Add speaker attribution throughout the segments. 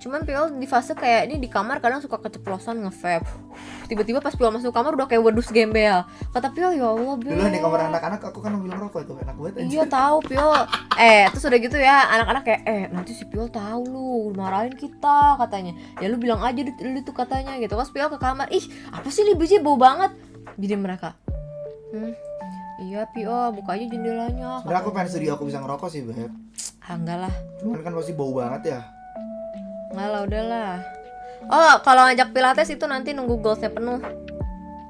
Speaker 1: Cuman Piol di fase kayak ini di kamar kadang suka keceplosan nge-vape. Tiba-tiba pas Piol masuk kamar udah kayak wedus gembel. Kata Piol, ya Allah Beb.
Speaker 2: Dulu di kamar anak-anak aku kan ambil rokok itu enak banget anjir.
Speaker 1: Iya tahu Piol. Terus udah gitu ya anak-anak kayak nanti si Piol tahu lu marahin kita katanya. Ya lu bilang aja dulu tuh katanya gitu. Pas Piol ke kamar, ih apa sih nih biji bau banget. Jadi mereka, iya Piol buka aja jendelanya.
Speaker 2: Sebenernya aku pengen studio aku bisa ngerokok sih Beb.
Speaker 1: Enggak lah.
Speaker 2: Cuman kan pasti bau banget ya.
Speaker 1: Enggak lah udahlah. Oh kalau ngajak pilates itu nanti nunggu goalsnya penuh.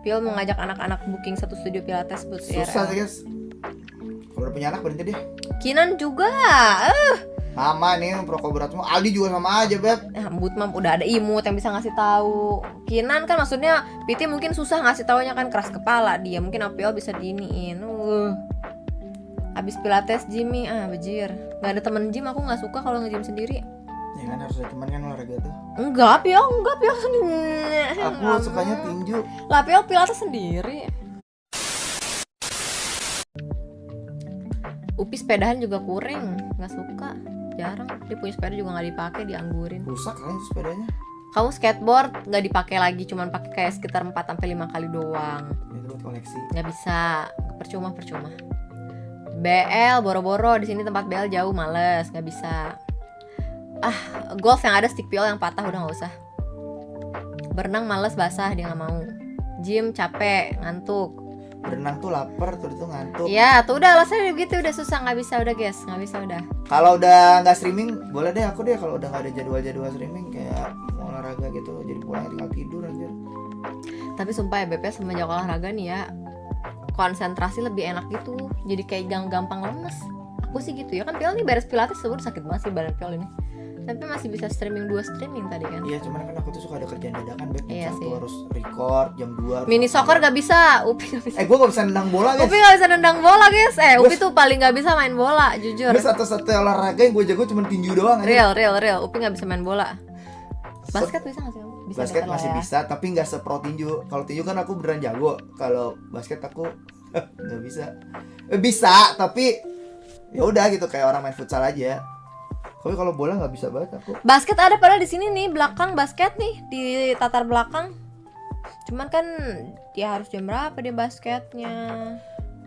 Speaker 1: Piol mau ngajak anak-anak booking satu studio pilates buat
Speaker 2: Susah sih guys. Kalau udah punya anak berhenti deh.
Speaker 1: Kinan juga.
Speaker 2: Sama nih perokok berat semua. Aldi juga sama aja Beb.
Speaker 1: But mam udah ada imut yang bisa ngasih tahu. Kinan kan maksudnya Piti mungkin susah ngasih taunya kan keras kepala dia. Mungkin Piol bisa diiniin. Abis pilates Jimmy bejir. Gak ada temen gym, aku nggak suka kalau nge-gym sendiri.
Speaker 2: Ya kan harus ada teman kan olahraga tuh.
Speaker 1: Enggak Piol sendiri.
Speaker 2: Aku sukanya tinju.
Speaker 1: Lah Piol pilates sendiri. Upi sepedahan juga kuring, nggak suka, jarang. Dia punya sepeda juga nggak dipakai, dianggurin.
Speaker 2: Rusak kan sepedanya.
Speaker 1: Kamu skateboard nggak dipakai lagi, cuman pakai kayak sekitar 4-5 kali doang.
Speaker 2: Itu buat koleksi.
Speaker 1: Nggak bisa, percuma. BL boro-boro di sini tempat BL jauh, males, nggak bisa. Golf yang ada stick Piol yang patah udah nggak usah. Berenang males basah dia nggak mau. Gym capek, ngantuk.
Speaker 2: Berenang tuh lapar, tuh itu ngantuk.
Speaker 1: Iya, tuh udah alasannya gitu, udah susah, nggak bisa udah guys, nggak bisa udah.
Speaker 2: Kalau udah nggak streaming, boleh deh aku deh kalau udah nggak ada jadwal streaming kayak mau olahraga gitu, jadi pulang tinggal tidur aja.
Speaker 1: Tapi sumpah ya BP semenjak olahraga nih ya, konsentrasi lebih enak gitu, jadi kayak gampang lemes. Aku sih gitu ya kan. Piol nih beres pilates sebenarnya sakit banget sih badan Piol ini. Tapi masih bisa streaming tadi kan.
Speaker 2: Iya, cuman kan aku tuh suka ada kerjaan dadakan Beb.
Speaker 1: Iya
Speaker 2: Satu
Speaker 1: sih.
Speaker 2: harus record, jam 2
Speaker 1: Mini soccer gak bisa, Upi gak bisa.
Speaker 2: gue gak bisa nendang bola guys.
Speaker 1: Upi gak bisa nendang bola guys. Upi tuh paling gak bisa main bola, jujur.
Speaker 2: Gue satu-satunya olahraga yang gue jago cuma tinju doang aja.
Speaker 1: Real. Upi gak bisa main bola. Basket bisa gak sih kamu? Bisa
Speaker 2: Basket
Speaker 1: deket lah
Speaker 2: masih
Speaker 1: ya.
Speaker 2: bisa, tapi gak sepro tinju. Kalau tinju kan aku beneran jago. Kalau basket aku gak bisa. Bisa, tapi ya udah gitu kayak orang main futsal aja. Tapi kalau bola nggak bisa banget aku.
Speaker 1: Basket ada padahal di sini nih, belakang basket nih di tatar belakang. Cuman kan dia harus jam berapa dia basketnya?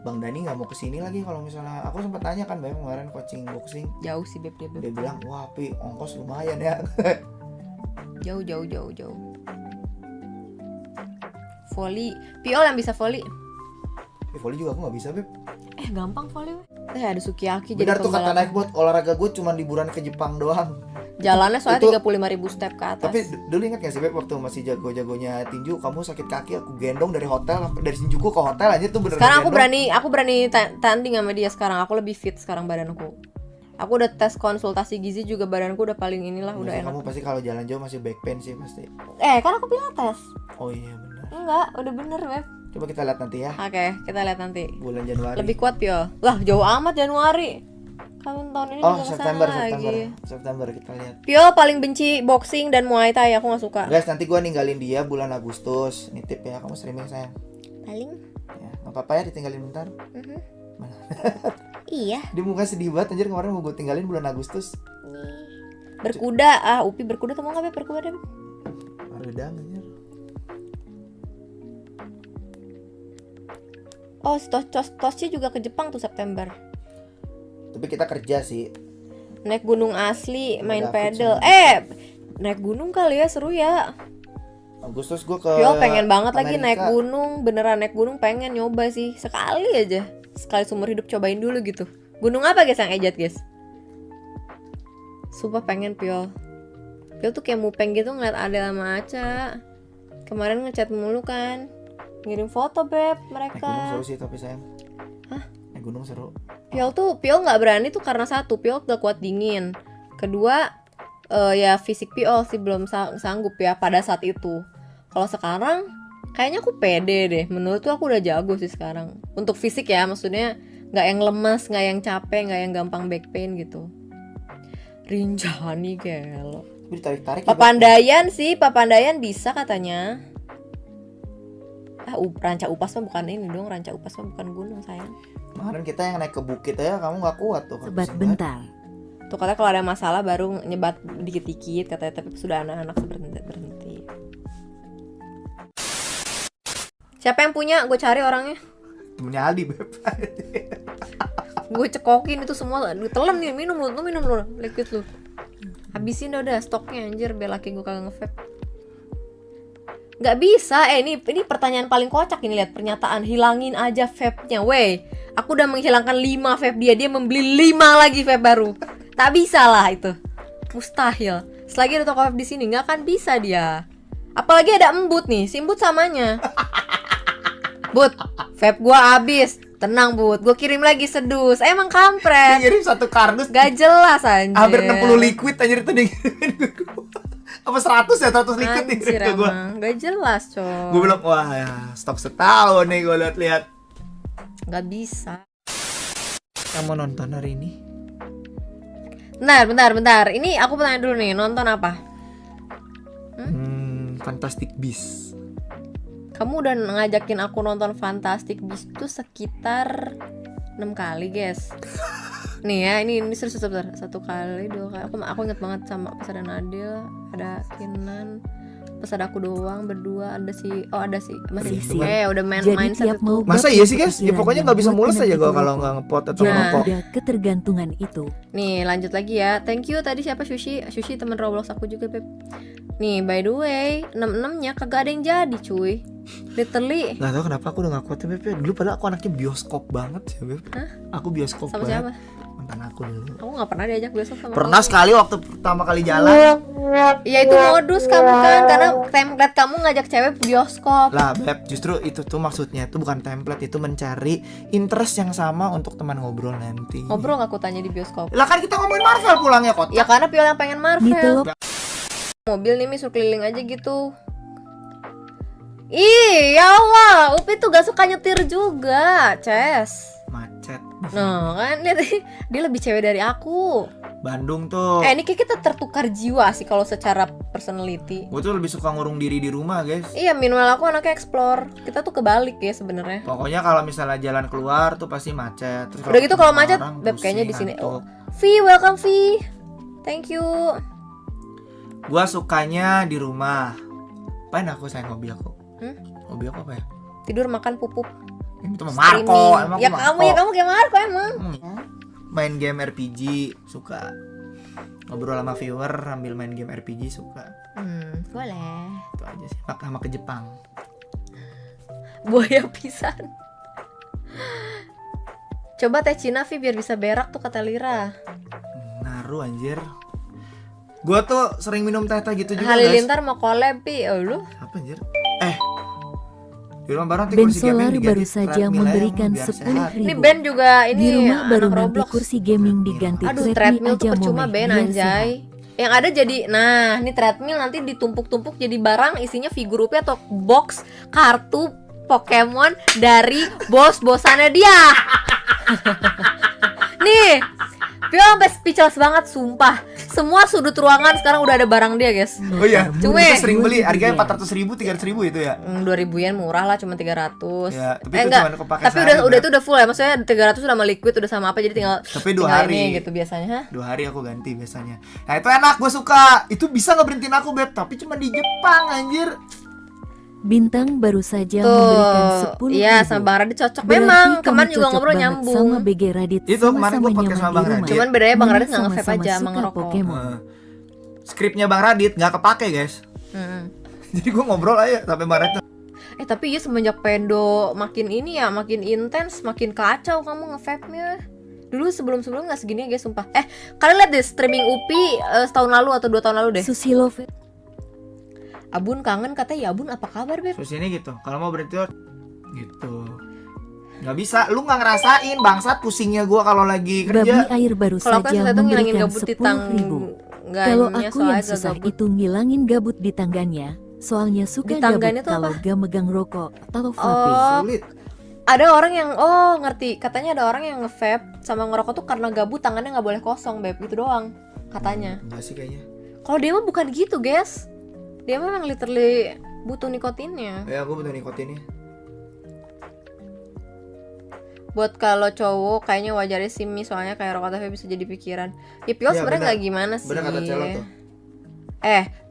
Speaker 2: Bang Dani nggak mau kesini lagi kalau misalnya aku sempat tanya kan Bang kemarin coaching boxing.
Speaker 1: Jauh sih Beb.
Speaker 2: Dia bilang wah Pi ongkos lumayan ya.
Speaker 1: Jauh. Volley, Piol yang bisa volley.
Speaker 2: Volley juga aku nggak bisa Beb.
Speaker 1: Gampang volley. Ada Sukiyaki
Speaker 2: Benar
Speaker 1: jadi
Speaker 2: tuh kata
Speaker 1: pembalap.
Speaker 2: naik buat olahraga gue cuma liburan ke Jepang doang.
Speaker 1: Jalannya soalnya
Speaker 2: Itu-
Speaker 1: 35.000 step ke atas.
Speaker 2: Tapi dulu ingat gak sih Beb waktu masih jago-jagonya tinju kamu sakit kaki aku gendong dari hotel dari Shinjuku ke hotel aja tuh beneran.
Speaker 1: Sekarang
Speaker 2: gendong.
Speaker 1: aku berani tanding sama dia sekarang. Aku lebih fit sekarang badanku. Aku udah tes konsultasi gizi juga, badanku udah paling inilah, udah
Speaker 2: Masih
Speaker 1: enak.
Speaker 2: kamu pasti kalau jalan jauh masih back pain sih pasti.
Speaker 1: Kan aku pilates.
Speaker 2: Oh iya benar.
Speaker 1: Enggak, udah bener Beb.
Speaker 2: Coba kita lihat nanti ya
Speaker 1: Oke, kita lihat nanti.
Speaker 2: bulan Januari.
Speaker 1: Lebih kuat Piol. Lah, jauh amat Januari. Kamu tahun ini
Speaker 2: Oh
Speaker 1: juga kesana
Speaker 2: September
Speaker 1: lagi.
Speaker 2: kita lihat.
Speaker 1: Piol paling benci boxing dan Muay Thai, aku gak suka.
Speaker 2: Guys nanti gue ninggalin dia bulan Agustus. Nitip ya kamu streaming sayang.
Speaker 1: Paling?
Speaker 2: Ya nggak apa-apa ya ditinggalin bentar.
Speaker 1: Iya.
Speaker 2: Dia muka sedih banget anjir kemarin mau gue tinggalin bulan Agustus.
Speaker 1: Berkuda, Upi berkuda tuh mau gak Beb? Berkuda deh.
Speaker 2: Redang anjir.
Speaker 1: Oh, si Tosci juga ke Jepang tuh September.
Speaker 2: Tapi kita kerja sih.
Speaker 1: Naik gunung asli, main
Speaker 2: David
Speaker 1: pedal.
Speaker 2: sama
Speaker 1: Naik gunung kali ya, seru ya.
Speaker 2: Agustus gue ke
Speaker 1: Piol pengen banget lagi
Speaker 2: Amerika.
Speaker 1: naik gunung, beneran naik gunung pengen nyoba sih. Sekali aja. Sekali seumur hidup cobain dulu gitu. Gunung apa guys yang ejat guys? Sumpah pengen Piol. Piol tuh kayak mupeng gitu ngeliat Adel sama Aca. Kemarin ngechat mulu kan. Ngirim foto Beb
Speaker 2: Naik gunung
Speaker 1: mereka.
Speaker 2: seru sih tapi sayang.
Speaker 1: Hah?
Speaker 2: Naik gunung seru.
Speaker 1: Piol nggak berani tuh karena satu, Piol gak kuat dingin. Kedua, ya fisik Piol sih belum sanggup ya pada saat itu. Kalau sekarang kayaknya aku pede deh. Menurut tuh aku udah jago sih sekarang. Untuk fisik ya, maksudnya nggak yang lemas, nggak yang capek, nggak yang gampang back pain gitu. Rinjani gelo.
Speaker 2: Gue ditarik-tarik.
Speaker 1: Papandayan sih, Papandayan bisa katanya. Ranca Upas mah bukan ini dong, Ranca Upas mah bukan gunung sayang.
Speaker 2: Kemarin kita yang naik ke bukit aja kamu nggak kuat tuh.
Speaker 3: Sebat
Speaker 2: Pusing
Speaker 3: bentar.
Speaker 1: Tuh katanya kalau ada masalah baru nyebat dikit-dikit katanya, tapi sudah anak-anak berhenti. Siapa yang punya? Gue cari orangnya.
Speaker 2: Temennya Aldi, Beb.
Speaker 1: Gue cekokin itu semua. Telan nih, minum lu liquid lu. Habisin udah stoknya anjir, biar laki gue kagak nge-vape. Gak bisa, ini pertanyaan paling kocak ini, lihat pernyataan, hilangin aja vape-nya. Wey, aku udah menghilangkan 5 vape dia membeli 5 lagi vape baru. Tak bisa lah itu. Mustahil. Selagi ada toko vape di sini nggak akan bisa dia. Apalagi ada embut nih, si embut samanya. Bud, vape gua habis. Tenang Bud, gua kirim lagi sedus. Emang kampret.
Speaker 2: Ngirim 1 kardus
Speaker 1: Gak jelas anjir.
Speaker 2: hampir 60 liquid anjir itu dingin. Apa 100 ya, 100 liquid nih
Speaker 1: Anjir
Speaker 2: ke gua.
Speaker 1: emang, gak jelas coy.
Speaker 2: Gua bilang, wah ya, stok setahun nih gua lihat-lihat.
Speaker 1: Gak bisa.
Speaker 2: Kamu nonton hari ini?
Speaker 1: Bentar. Ini aku tanya dulu nih, nonton apa?
Speaker 2: Fantastic Beasts.
Speaker 1: Kamu udah ngajakin aku nonton Fantastic Beasts tuh sekitar 6 kali guys. Nih ya, ini serius sebentar. 1 kali, 2 kali. Aku inget banget sama pas ada Nadil, ada Kinan, pas ada aku doang berdua, ada si masih udah main set itu.
Speaker 2: Masa iya sih guys? Ya pokoknya nggak bisa mulus aja gua kalau nggak ngepot atau ngerokok.
Speaker 3: Ada ketergantungan itu.
Speaker 1: Nih lanjut lagi ya. Thank you tadi siapa Sushi teman Roblox aku juga Beb. Nih by the way 66-nya kagak ada yang jadi cuy. Literally.
Speaker 2: Nggak tahu kenapa aku udah nggak kuat ya Beb. Dulu padahal aku anaknya bioskop banget ya Beb.
Speaker 1: Hah?
Speaker 2: Aku bioskop
Speaker 1: Sama
Speaker 2: banget.
Speaker 1: siapa?
Speaker 2: Mantan aku dulu.
Speaker 1: Aku gak pernah diajak besok sama
Speaker 2: Pernah
Speaker 1: kamu.
Speaker 2: sekali waktu pertama kali jalan.
Speaker 1: Ya itu modus kamu kan, karena template kamu ngajak cewek bioskop.
Speaker 2: Lah Beb, justru itu tuh maksudnya itu bukan template, itu mencari interest yang sama untuk teman ngobrol nanti.
Speaker 1: Ngobrol gak aku tanya di bioskop?
Speaker 2: Lah kan kita ngomongin Marvel pulangnya kok.
Speaker 1: Ya karena Piol yang pengen Marvel.
Speaker 3: Nitelok
Speaker 1: Mobil nih suruh keliling aja gitu. Ih, ya Allah, Upi tuh gak suka nyetir juga, Ces.
Speaker 2: Macet.
Speaker 1: Nah kan, lihat dia lebih cewek dari aku.
Speaker 2: Bandung tuh.
Speaker 1: Ini kayak kita tertukar jiwa sih kalau secara personality.
Speaker 2: Gue tuh lebih suka ngurung diri di rumah guys.
Speaker 1: Iya, minimal aku anaknya explore. Kita tuh kebalik ya sebenarnya.
Speaker 2: Pokoknya kalau misalnya jalan keluar tuh pasti macet. Terus
Speaker 1: Udah gitu kalau
Speaker 2: ketemu
Speaker 1: macet,
Speaker 2: orang,
Speaker 1: Beb kayaknya di
Speaker 2: pusing,
Speaker 1: sini.
Speaker 2: ngantuk.
Speaker 1: V, welcome V. Thank you.
Speaker 2: Gua sukanya di rumah. Apain aku sayang hobi aku? Hobi aku apa ya?
Speaker 1: Tidur, makan, pupup.
Speaker 2: Ini tuh Marco,
Speaker 1: Streaming.
Speaker 2: emang
Speaker 1: Ya
Speaker 2: aku
Speaker 1: kamu kayak Marco emang.
Speaker 2: Main game RPG suka. Ngobrol sama viewer sambil main game RPG suka.
Speaker 1: Boleh.
Speaker 2: Itu aja sih. Sama ke Jepang.
Speaker 1: Buaya pisan. Coba teh Cina Vi biar bisa berak tuh kata Lira.
Speaker 2: Ngaruh anjir. Gua tuh sering minum teh gitu juga guys.
Speaker 1: Halilintar mau collab Pi. Oh lu?
Speaker 2: Apa anjir? Di rumah barang
Speaker 3: Ben Solar baru saja memberikan 10.000.
Speaker 1: Ini Ben juga ini
Speaker 3: Di rumah baru
Speaker 1: anak
Speaker 3: nanti
Speaker 1: Roblox.
Speaker 3: kursi gaming diganti
Speaker 1: Aduh, treadmill tuh
Speaker 3: aja
Speaker 1: percuma
Speaker 3: momeh,
Speaker 1: Ben
Speaker 3: biar
Speaker 1: anjay. Yang ada jadi, nah ini treadmill nanti ditumpuk-tumpuk jadi barang isinya figur Upi atau box kartu Pokemon dari bos-bosannya dia. Nih, Pio sampai speechless banget sumpah. Semua sudut ruangan sekarang udah ada barang dia guys.
Speaker 2: Oh iya,
Speaker 1: Cuma
Speaker 2: kita sering beli harganya 400.000, 300.000 itu ya.
Speaker 1: 2.000 yen murah lah, cuma 300.
Speaker 2: Ya, tapi itu
Speaker 1: enggak,
Speaker 2: cuma kepake
Speaker 1: tapi
Speaker 2: sehari,
Speaker 1: udah
Speaker 2: Beb.
Speaker 1: itu udah full ya. Maksudnya 300 udah sama liquid udah sama apa, jadi tinggal
Speaker 2: Tapi 2
Speaker 1: tinggal
Speaker 2: hari.
Speaker 1: ini gitu biasanya. Hah?
Speaker 2: 2 hari aku ganti biasanya. Nah itu enak, gue suka. Itu bisa ngeberhentiin aku Beb, tapi cuma di Jepang anjir.
Speaker 3: Bintang baru saja memberikan
Speaker 1: Tuh,
Speaker 3: 10.000.
Speaker 1: iya sama Bang Radit cocok.
Speaker 3: Berarti
Speaker 1: Memang
Speaker 3: kamu
Speaker 1: kemarin juga
Speaker 3: cocok
Speaker 1: ngobrol
Speaker 3: banget
Speaker 1: nyambung.
Speaker 3: sama BG Radit.
Speaker 2: Itu kemarin gua podcast sama Bang Radit.
Speaker 1: Cuman bedanya Bang
Speaker 3: Mana
Speaker 1: Radit nggak nge-vape
Speaker 3: sama-sama
Speaker 1: aja,
Speaker 3: suka
Speaker 1: emang ngerokok.
Speaker 3: Pokemon.
Speaker 2: Skripnya Bang Radit nggak kepake guys. Jadi gue ngobrol aja sampai Bang Radit.
Speaker 1: Tapi ya semenjak Pendo makin ini ya, makin intens, makin kacau kamu nge-vape-nya. Dulu sebelum-sebelum nggak segini ya guys, sumpah. Kalian lihat deh streaming Upi setahun lalu atau 2 tahun lalu deh.
Speaker 3: Susilo
Speaker 1: Abun kangen katanya, ya Abun apa kabar Beb?
Speaker 2: Terus ini gitu, kalau mau berhenti gitu. Nggak bisa, lu nggak ngerasain bangsat pusingnya gue kalau lagi
Speaker 3: Babi
Speaker 2: kerja.
Speaker 3: air baru
Speaker 1: Kalau aku
Speaker 3: saja
Speaker 1: susah tuh ngilangin
Speaker 3: memberikan
Speaker 1: gabut di
Speaker 3: 10.000. Kalau aku yang susah
Speaker 1: gabut.
Speaker 3: itu ngilangin gabut di tangganya. Soalnya suka
Speaker 1: Di tangganya
Speaker 3: gabut
Speaker 1: tuh
Speaker 3: kalau
Speaker 1: apa?
Speaker 3: gak megang rokok atau vape.
Speaker 1: Oh,
Speaker 2: Sulit.
Speaker 1: ada orang yang ngerti, katanya ada orang yang nge-vape sama ngerokok tuh karena gabut tangannya nggak boleh kosong Beb, itu doang katanya.
Speaker 2: Enggak sih kayaknya.
Speaker 1: Kalau dia mah bukan gitu guys, dia memang literally butuh nikotinnya.
Speaker 2: Ya gue butuh nikotinnya.
Speaker 1: Buat kalau cowok kayaknya wajarnya sih Mi, soalnya kayak rokok TV bisa jadi pikiran. Ya Piol
Speaker 2: Iya,
Speaker 1: sebenarnya
Speaker 2: benar.
Speaker 1: nggak gimana sih.
Speaker 2: Bener kata Celo tuh.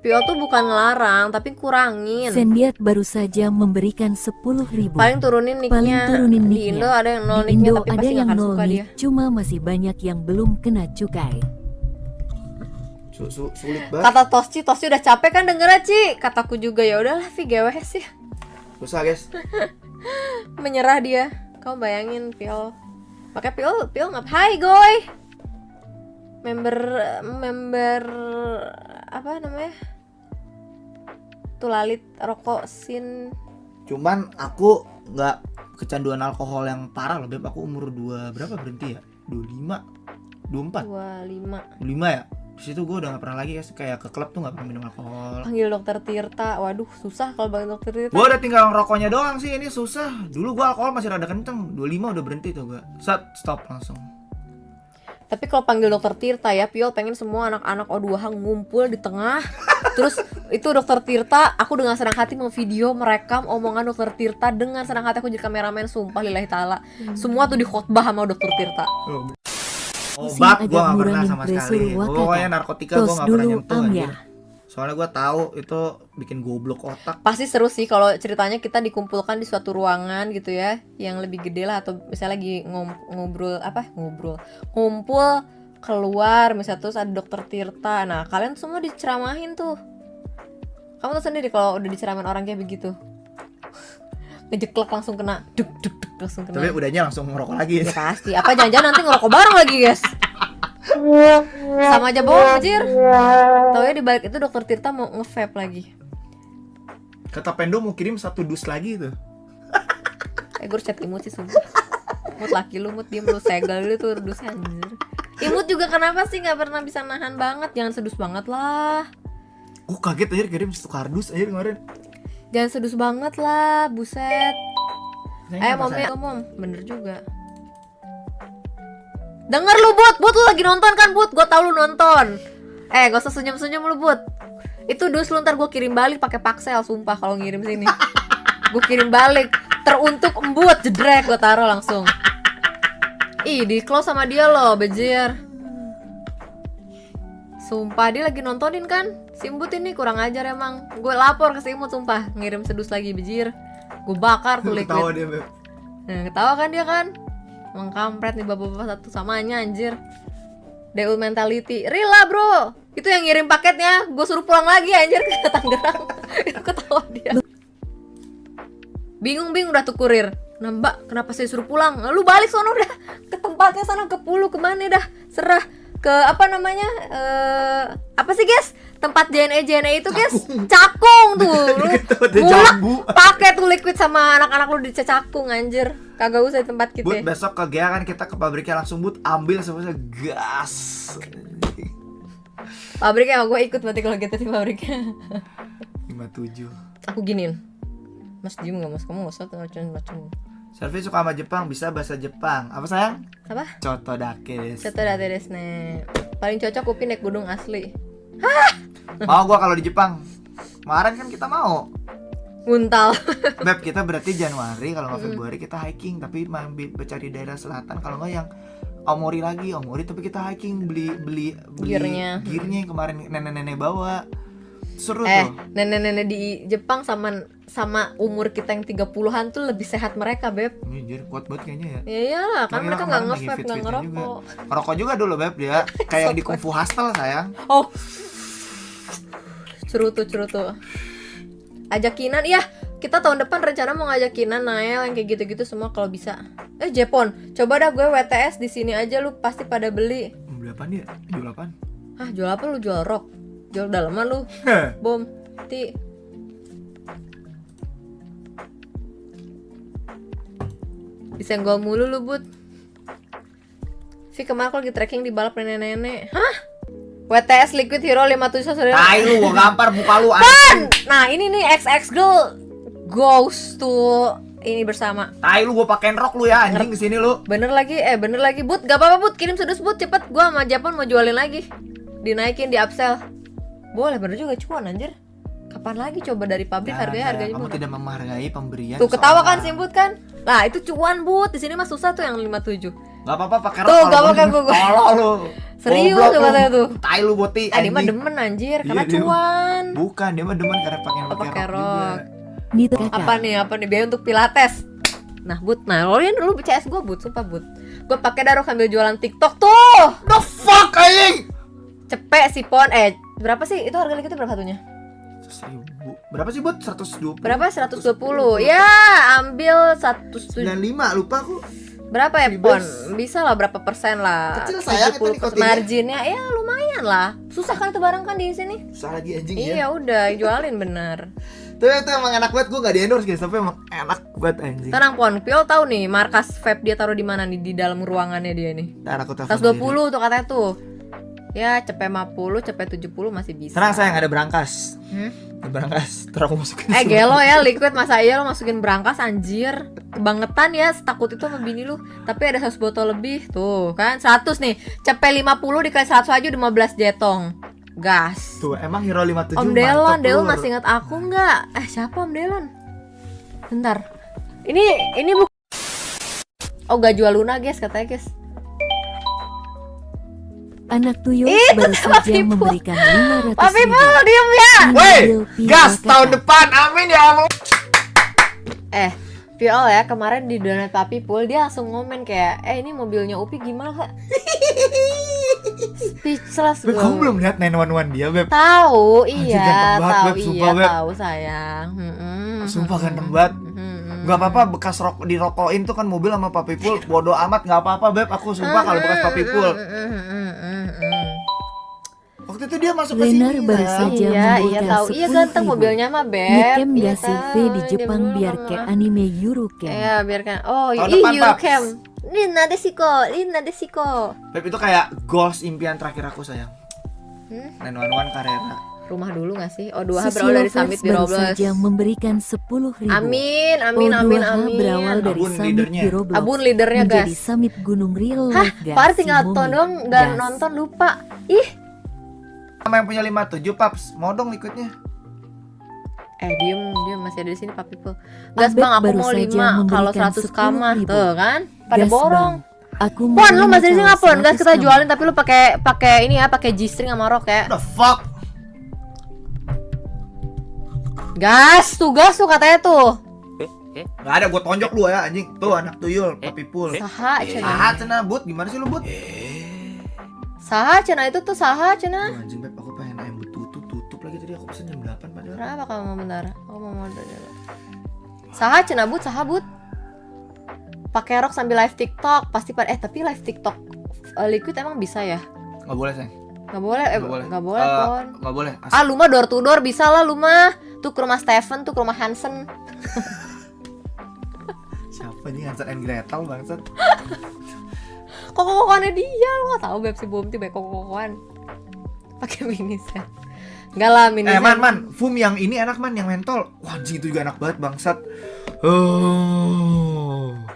Speaker 1: Piol tuh bukan ngelarang tapi kurangin.
Speaker 3: Sendiat baru saja memberikan 10.000.
Speaker 1: Paling turunin nicknya.
Speaker 3: turunin
Speaker 1: Di
Speaker 3: nicknya.
Speaker 1: Indo ada yang nol
Speaker 3: Di
Speaker 1: nicknya
Speaker 3: Indo
Speaker 1: tapi
Speaker 3: ada
Speaker 1: pasti nggak
Speaker 3: yang
Speaker 1: akan
Speaker 3: nol
Speaker 1: suka dia.
Speaker 3: nick, cuma masih banyak yang belum kena cukai.
Speaker 2: Sulit banget.
Speaker 1: Kata Tosti udah capek kan dengernya Ci. Kataku juga ya udahlah Vi GWS ya.
Speaker 2: Susah guys.
Speaker 1: Menyerah dia. Kamu bayangin Piol. Makanya Piol Hai Goy. Member apa namanya? Tulalit rokok sin.
Speaker 2: Cuman aku nggak kecanduan alkohol yang parah loh Beb. Aku umur berapa berhenti ya? 25, 24,
Speaker 1: 25.
Speaker 2: 25 ya. Di situ gue udah nggak pernah lagi guys, kayak ke klub tuh nggak pernah minum alkohol.
Speaker 1: Panggil dokter Tirta. Waduh, susah kalau panggil dokter Tirta.
Speaker 2: Gue udah tinggal rokoknya doang sih, ini susah. Dulu gue alkohol masih rada kenceng, 25 udah berhenti tuh gue. Stop langsung.
Speaker 1: Tapi kalau panggil dokter Tirta ya, Piol pengen semua anak-anak O2H ngumpul di tengah. Terus itu dokter Tirta, aku dengan senang hati memvideo merekam omongan dokter Tirta. Dengan senang hati aku jadi kameramen, sumpah lillahi ta'ala. Semua tuh dikhotbah sama dokter Tirta.
Speaker 2: Obat gue
Speaker 3: agak
Speaker 2: gak pernah
Speaker 3: ngurangin
Speaker 2: sama
Speaker 3: pressure
Speaker 2: sekali.
Speaker 3: wakata.
Speaker 2: Pokoknya narkotika gue
Speaker 3: Tos
Speaker 2: gak pernah
Speaker 3: dulu,
Speaker 2: nyentuh
Speaker 3: Am,
Speaker 2: anjir.
Speaker 3: ya.
Speaker 2: Soalnya gue tahu itu bikin goblok otak.
Speaker 1: Pasti seru sih kalau ceritanya kita dikumpulkan di suatu ruangan gitu ya, yang lebih gede lah, atau misalnya lagi ngumpul keluar misalnya, terus ada dokter Tirta. Nah kalian semua diceramahin tuh. Kamu tuh sendiri kalau udah diceramahin orang kayak begitu, ngejeklek langsung kena duk langsung kena.
Speaker 2: Tapi udahnya langsung ngerokok lagi.
Speaker 1: Ya pasti. Apa jangan-jangan nanti ngerokok bareng lagi guys? Sama aja bohong anjir. Tau ya dibalik itu dokter Tirta mau nge-vape lagi.
Speaker 2: Kata Pendo mau kirim 1 dus lagi tuh.
Speaker 1: Gue harus chat Imut sih sumpah. Mut laki lu, Mut diem lu, segel dulu tuh dusnya anjir. Imut juga kenapa sih gak pernah bisa nahan banget? Jangan sedus banget lah.
Speaker 2: Gue kaget akhir kirim 1 kardus akhir kemarin.
Speaker 1: Jangan sedus banget lah, buset.
Speaker 2: Sayang apa,
Speaker 1: Mom,
Speaker 2: sayang?
Speaker 1: ngomong, bener juga. Denger lu But lu lagi nonton kan But? Gue tau lu nonton. Gak usah senyum-senyum lu But. Itu dus lu ntar gue kirim balik pakai paksel, sumpah kalau ngirim sini. Gue kirim balik, teruntuk embut, jedrek gue taruh langsung. Ih, di close sama dia loh, bejir. Sumpah dia lagi nontonin kan. Si Embut ini kurang ajar emang. Gue lapor ke si Embut sumpah, ngirim sedus lagi bejir. Gue bakar tuh liquid.
Speaker 2: Ketawa dia Beb.
Speaker 1: Ketawa kan dia kan. Emang kampret nih bapak-bapak satu samanya anjir. Deul mentality. Real lah bro. Itu yang ngirim paketnya, gue suruh pulang lagi anjir ke Tangerang. Itu ketawa dia. Bingung udah tuh kurir. Nah mbak, kenapa saya suruh pulang? Lu balik sono udah ke tempatnya sana, ke Pulu, kemana dah? Serah ke apa namanya? Apa sih guys? Tempat JNE itu guys, Cakung tuh. Lu mulak pakai tuh liquid sama anak-anak lu di Cakung anjir. Kagak usah di tempat kita.
Speaker 2: But besok ke GA kan kita ke pabriknya langsung But ambil semuanya gas.
Speaker 1: Pabriknya gue ikut berarti kalau gitu di pabriknya.
Speaker 2: 57.
Speaker 1: Aku giniin. Mas diem gak mas? Kamu gak usah macam-macam.
Speaker 2: Selfie suka sama Jepang, bisa bahasa Jepang. Apa sayang?
Speaker 1: Apa?
Speaker 2: Coto dake desu.
Speaker 1: Coto date desne. Paling cocok Upin naik gunung asli.
Speaker 2: Mau gua kalau di Jepang. Kemarin kan kita mau.
Speaker 1: Nguntal.
Speaker 2: Beb, kita berarti Januari, kalau nggak Februari kita hiking, tapi cari daerah selatan. Kalau nggak yang Omori lagi, Omori tapi kita hiking beli
Speaker 1: Gearnya.
Speaker 2: yang kemarin nenek-nenek bawa. Seru tuh.
Speaker 1: Nenek-nenek di Jepang sama umur kita yang 30-an tuh lebih sehat mereka, Beb.
Speaker 2: Ini jadi kuat banget kayaknya ya.
Speaker 1: Ya iyalah, kan
Speaker 2: Makanya
Speaker 1: mereka
Speaker 2: kemarin
Speaker 1: gak
Speaker 2: lagi
Speaker 1: nge-vape,
Speaker 2: fit-fitnya
Speaker 1: gak ngerokok.
Speaker 2: juga. Ngerokok juga dulu Beb dia. Kayak yang di Kung Fu Hustle sayang.
Speaker 1: Oh. Cerutu. Ajak Kinan, iya. Kita tahun depan rencana mau ngajak Kinan, Nael, yang kayak gitu-gitu semua kalau bisa. Jepon, coba dah gue WTS di sini aja, lu pasti pada beli.
Speaker 2: Beli apaan dia? Jual apaan?
Speaker 1: Hah, jual apa lu? Jual rok? Jual daleman lu? Bom, ti. Disenggol mulu lu, Bud. Vi kemarin aku lagi trekking di balap nenek-nenek. Hah? WTS Liquid Hero 57 saudara.
Speaker 2: Tai lu, gua gampar muka lu anjing.
Speaker 1: Nah, ini nih XX Girl goes to ini bersama.
Speaker 2: Tai lu, gua pakein rok lu ya anjing kesini lu.
Speaker 1: Bener lagi, Bud. Gak apa-apa, Bud. Kirim sedus, Bud. Cepet, gua sama Japon mau jualin lagi. Dinaikin, di upsell. Boleh, bener juga cuan anjir. Kapan lagi coba dari pabrik harganya
Speaker 2: Kamu
Speaker 1: murah.
Speaker 2: tidak menghargai pemberian.
Speaker 1: Tuh ketawa kan
Speaker 2: seseorang.
Speaker 1: Simbut kan? Nah itu cuan But, di sini mah susah tuh yang 57.
Speaker 2: Gak apa-apa pakai
Speaker 1: Tuh,
Speaker 2: rok.
Speaker 1: gak pakai gua.
Speaker 2: Tolol lu.
Speaker 1: Serius
Speaker 2: Goblok
Speaker 1: tuh
Speaker 2: lu.
Speaker 1: katanya tuh.
Speaker 2: Tai lu Boti.
Speaker 1: Ah dia mah
Speaker 2: anjing.
Speaker 1: demen anjir,
Speaker 2: Iya,
Speaker 1: karena
Speaker 2: dia mah.
Speaker 1: cuan.
Speaker 2: Bukan, dia mah demen karena pakai
Speaker 1: Pakai
Speaker 2: rok juga.
Speaker 1: rok.
Speaker 3: Nita kakak.
Speaker 1: Apa nih biaya untuk pilates. Nah But, nah lo yang dulu CS gue But, sumpah But. Gue pakai darah sambil jualan TikTok tuh.
Speaker 2: The fuck anjing.
Speaker 1: Cepet si Pon, berapa sih? Itu harga likitnya berapa satunya?
Speaker 2: 100.000. Berapa sih buat 120?
Speaker 1: Berapa? 120. Ya, ambil 175.
Speaker 2: 95 lupa aku.
Speaker 1: Berapa ya, Pon? Bisa lah berapa persen lah?
Speaker 2: Kecil sayang itu
Speaker 1: 70%
Speaker 2: nikotinnya.
Speaker 1: marginnya ya lumayan lah. Susah kan itu barang kan di sini?
Speaker 2: Salah di anjing
Speaker 1: Iya,
Speaker 2: ya.
Speaker 1: udah jualin bener.
Speaker 2: Tapi itu emang enak banget, gue gak di endorse guys, tapi emang enak banget anjing.
Speaker 1: Tenang Pon, Piol tahu nih markas vape dia taruh di mana nih di dalam ruangannya dia nih.
Speaker 2: Ntar aku telepon
Speaker 1: 120 tuh katanya tuh. Ya, cepet 50, cepet 70 masih bisa.
Speaker 2: Tenang sayang, ada berangkas.
Speaker 1: Hmm?
Speaker 2: Ada berangkas, ntar aku masukin.
Speaker 1: Gelo ya liquid, masa iya lo masukin berangkas anjir. Kebangetan ya, takut itu sama bini lu. Tapi ada 100 botol lebih tuh kan. 100 nih, cepet 50 dikali 100 aja udah 15 jetong. Gas.
Speaker 2: Tuh, emang Hero 57
Speaker 1: Om Delon,
Speaker 2: mantap,
Speaker 1: Delon
Speaker 2: Lur.
Speaker 1: masih ingat aku nggak? Siapa Om Delon? Bentar. Ini Oh, gak jual Luna guys katanya guys.
Speaker 3: Anak tuyul
Speaker 1: Ih,
Speaker 3: baru
Speaker 1: Pak
Speaker 3: saja
Speaker 1: Pipul.
Speaker 3: memberikan
Speaker 1: Pak
Speaker 3: 500.000.
Speaker 1: Pipul diem ya.
Speaker 2: Woi,
Speaker 3: Ambil
Speaker 2: gas
Speaker 3: pil
Speaker 2: tahun
Speaker 3: kakak.
Speaker 2: depan, amin ya Allah.
Speaker 1: Piol ya kemarin di donat Pak Pipul dia langsung ngomen kayak ini mobilnya Upi gimana Kak? Speechless
Speaker 2: Beb,
Speaker 1: gue.
Speaker 2: kamu belum lihat 911 dia, Beb?
Speaker 1: Tahu,
Speaker 2: Anjir,
Speaker 1: iya,
Speaker 2: ganteng banget,
Speaker 1: tahu,
Speaker 2: Beb, sumpah,
Speaker 1: iya,
Speaker 2: Beb.
Speaker 1: tahu sayang.
Speaker 2: Sumpah ganteng banget. Gak apa-apa bekas dirokokin tuh kan mobil sama Papi Pul. Bodoh amat, gak apa-apa Beb. Aku sumpah kalau bekas Papi Pul. Waktu itu dia masuk ke sini.
Speaker 3: Lenar baru
Speaker 2: sayang.
Speaker 3: saja
Speaker 1: Iya,
Speaker 3: membuka
Speaker 1: tahu. Iya
Speaker 3: 10.000.
Speaker 1: ganteng mobilnya mah Beb.
Speaker 3: Nikem
Speaker 1: Iya,
Speaker 3: gak survei
Speaker 1: tahu.
Speaker 3: di
Speaker 1: Dia
Speaker 3: Jepang
Speaker 1: dulu
Speaker 3: biar
Speaker 1: sama-
Speaker 3: kayak anime Eurocam.
Speaker 1: Iya, biarkan. Oh,
Speaker 2: Tahun
Speaker 1: ih
Speaker 2: depan, Paps.
Speaker 1: Eurocam. Lina Desiko.
Speaker 2: Beb itu kayak goals impian terakhir aku sayang. 911 Carrera.
Speaker 1: Rumah dulu gak sih? Oh, dua
Speaker 3: Susi
Speaker 1: berawal dari
Speaker 3: Lovers
Speaker 1: Summit di
Speaker 3: baru
Speaker 1: Roblox.
Speaker 3: saja memberikan 10.000.
Speaker 1: Amin.
Speaker 3: O2H berawal dari
Speaker 2: Abun
Speaker 3: Summit
Speaker 2: leadernya.
Speaker 3: di Roblox
Speaker 1: Abun leadernya
Speaker 3: menjadi
Speaker 1: guys.
Speaker 3: Summit Gunung Real
Speaker 1: Hah,
Speaker 3: Life Gas.
Speaker 1: Par tinggal
Speaker 3: Si
Speaker 1: nonton
Speaker 3: Momi.
Speaker 1: dong, nggak
Speaker 3: Gas.
Speaker 1: nonton lupa. Ih,
Speaker 2: Sama yang punya 57 Paps, mau dong ikutnya.
Speaker 1: diem masih ada di sini Pak People. Gas
Speaker 3: Abed
Speaker 1: Bang, aku
Speaker 3: baru
Speaker 1: mau
Speaker 3: saja
Speaker 1: 5 kalau
Speaker 3: memberikan
Speaker 1: 100 kamar
Speaker 3: 10.000.
Speaker 1: tuh kan. Pada
Speaker 3: Gas,
Speaker 1: borong.
Speaker 3: Bang. Aku
Speaker 1: Pon, lu
Speaker 3: mau
Speaker 1: masih di sini nggak Pon? Gas kita
Speaker 3: 100
Speaker 1: jualin tapi lu pakai ini ya, pakai G-string sama rok ya.
Speaker 2: The fuck?
Speaker 1: Gas tuh katanya tuh.
Speaker 2: Gak ada, gue tonjok lu ya anjing. Tuh anak tuyul, Papi Pul.
Speaker 1: Saha cenah.
Speaker 2: Saha cenah Bud, gimana sih lu Bud?
Speaker 1: Saha cenah itu tuh saha cenah.
Speaker 2: Tuh, anjing Beb, aku pengen ayam tutup lagi tadi aku pesen jam 8 padahal.
Speaker 1: Kenapa kamu mau bentar? Aku mau modal dulu. Saha cenah Bud, saha Bud. Pakai rok sambil live TikTok, pasti tapi live TikTok liquid emang bisa ya?
Speaker 2: Gak boleh sayang.
Speaker 1: Nggak boleh, nggak boleh Pon.
Speaker 2: Gak boleh.
Speaker 1: Ah, lu mah door to door bisa lah lu mah. Tuh ke rumah Steven, tuh ke rumah Hansen.
Speaker 2: Siapa nih Hansel and Gretel bangsat?
Speaker 1: Koko-kokoannya dia, lu nggak tahu Beb si Bumti baik koko-kokoan. Pakai mini set. Enggak lah mini set.
Speaker 2: Man, Fum yang ini enak man, yang mentol. Wah, anjing itu juga enak banget bangsat.